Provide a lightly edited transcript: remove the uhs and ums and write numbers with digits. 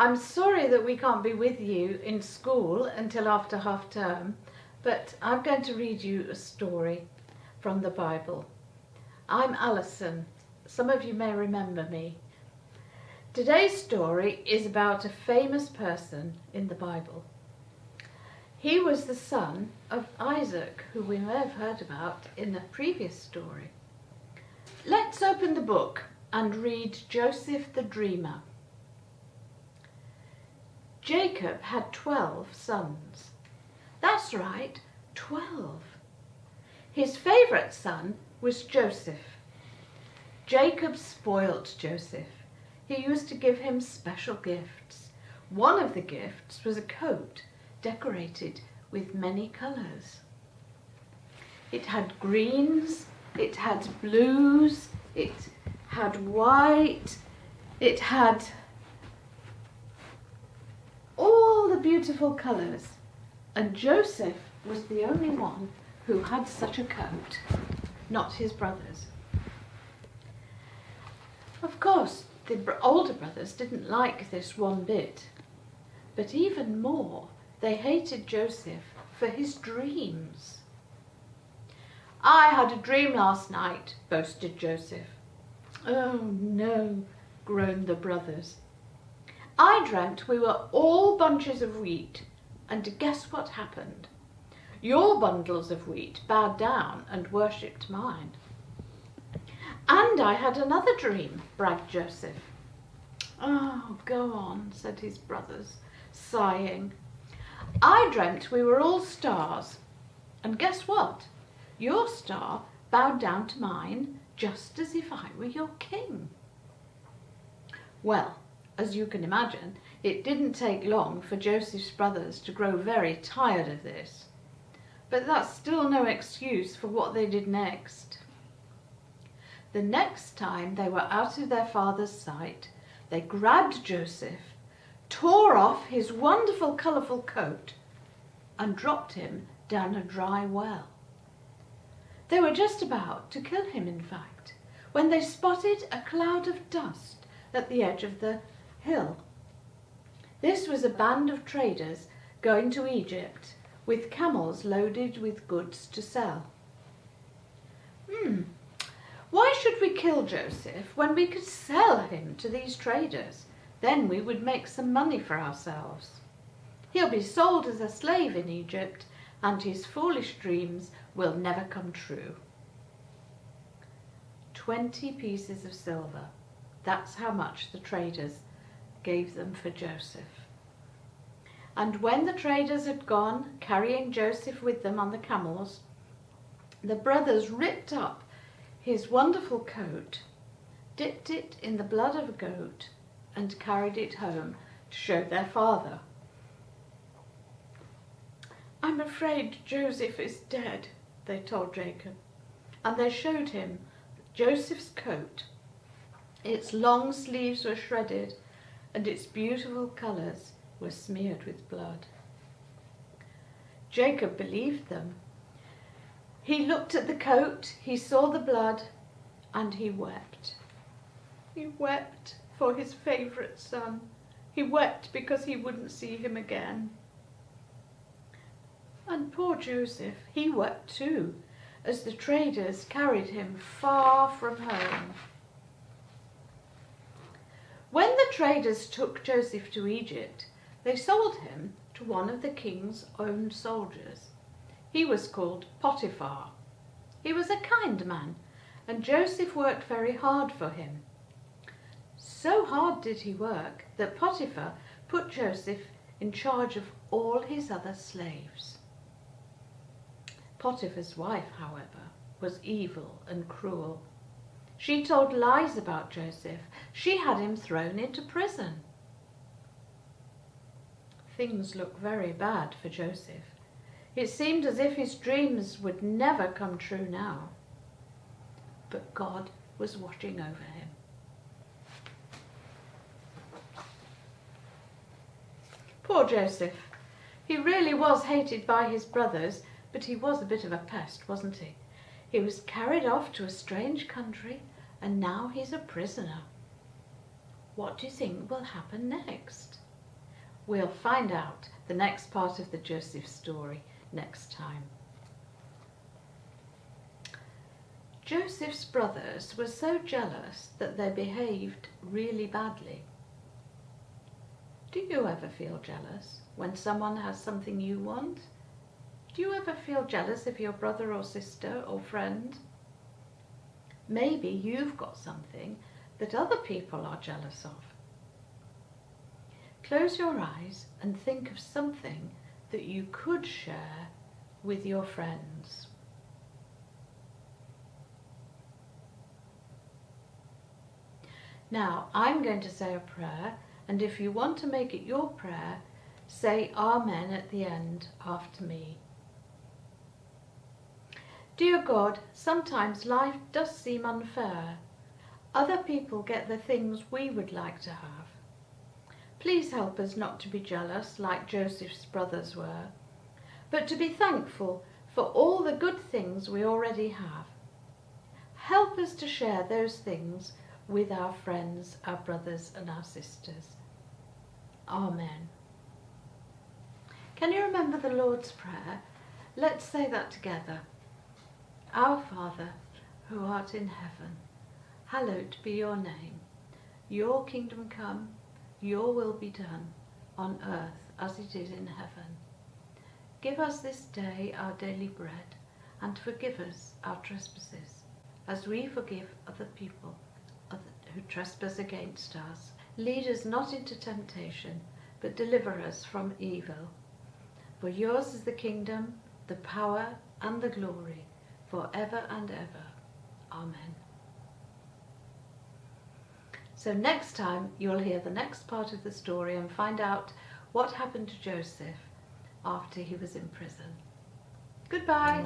I'm sorry that we can't be with you in school until after half term, but I'm going to read you a story from the Bible. I'm Alison. Some of you may remember me. Today's story is about a famous person in the Bible. He was the son of Isaac, who we may have heard about in the previous story. Let's open the book and read Joseph the Dreamer. Jacob had 12 sons. That's right, 12. His favourite son was Joseph. Jacob spoilt Joseph. He used to give him special gifts. One of the gifts was a coat decorated with many colours. It had greens, it had blues, it had white, it had all the beautiful colours, and Joseph was the only one who had such a coat, not his brothers. Of course, the older brothers didn't like this one bit, but even more, they hated Joseph for his dreams. "I had a dream last night," boasted Joseph. "Oh no," groaned the brothers. "I dreamt we were all bunches of wheat, and guess what happened? Your bundles of wheat bowed down and worshipped mine." "And I had another dream," bragged Joseph. "Oh, go on," said his brothers, sighing. "I dreamt we were all stars, and guess what? Your star bowed down to mine just as if I were your king." Well, as you can imagine, it didn't take long for Joseph's brothers to grow very tired of this. But that's still no excuse for what they did next. The next time they were out of their father's sight, they grabbed Joseph, tore off his wonderful colourful coat, and dropped him down a dry well. They were just about to kill him, in fact, when they spotted a cloud of dust at the edge of the hill. This was a band of traders going to Egypt with camels loaded with goods to sell. Why should we kill Joseph when we could sell him to these traders? Then we would make some money for ourselves. He'll be sold as a slave in Egypt, and his foolish dreams will never come true. 20 pieces of silver. That's how much the traders gave them for Joseph. And when the traders had gone, carrying Joseph with them on the camels, the brothers ripped up his wonderful coat, dipped it in the blood of a goat, and carried it home to show their father. "I'm afraid Joseph is dead," they told Jacob, and they showed him Joseph's coat. Its long sleeves were shredded, and its beautiful colours were smeared with blood. Jacob believed them. He looked at the coat, he saw the blood, and he wept. He wept for his favourite son. He wept because he wouldn't see him again. And poor Joseph, he wept too, as the traders carried him far from home. When the traders took Joseph to Egypt, they sold him to one of the king's own soldiers. He was called Potiphar. He was a kind man, and Joseph worked very hard for him. So hard did he work that Potiphar put Joseph in charge of all his other slaves. Potiphar's wife, however, was evil and cruel. She told lies about Joseph. She had him thrown into prison. Things looked very bad for Joseph. It seemed as if his dreams would never come true now. But God was watching over him. Poor Joseph. He really was hated by his brothers, but he was a bit of a pest, wasn't he? He was carried off to a strange country, and now he's a prisoner. What do you think will happen next? We'll find out the next part of the Joseph story next time. Joseph's brothers were so jealous that they behaved really badly. Do you ever feel jealous when someone has something you want? Do you ever feel jealous of your brother or sister or friend? Maybe you've got something that other people are jealous of. Close your eyes and think of something that you could share with your friends. Now, I'm going to say a prayer, and if you want to make it your prayer, say Amen at the end after me. Dear God, sometimes life does seem unfair. Other people get the things we would like to have. Please help us not to be jealous like Joseph's brothers were, but to be thankful for all the good things we already have. Help us to share those things with our friends, our brothers and our sisters. Amen. Can you remember the Lord's Prayer? Let's say that together. Our Father, who art in heaven, hallowed be your name. Your kingdom come, your will be done, on earth as it is in heaven. Give us this day our daily bread, and forgive us our trespasses, as we forgive other people who trespass against us. Lead us not into temptation, but deliver us from evil. For yours is the kingdom, the power, and the glory, forever and ever. Amen. So next time you'll hear the next part of the story and find out what happened to Joseph after he was in prison. Goodbye.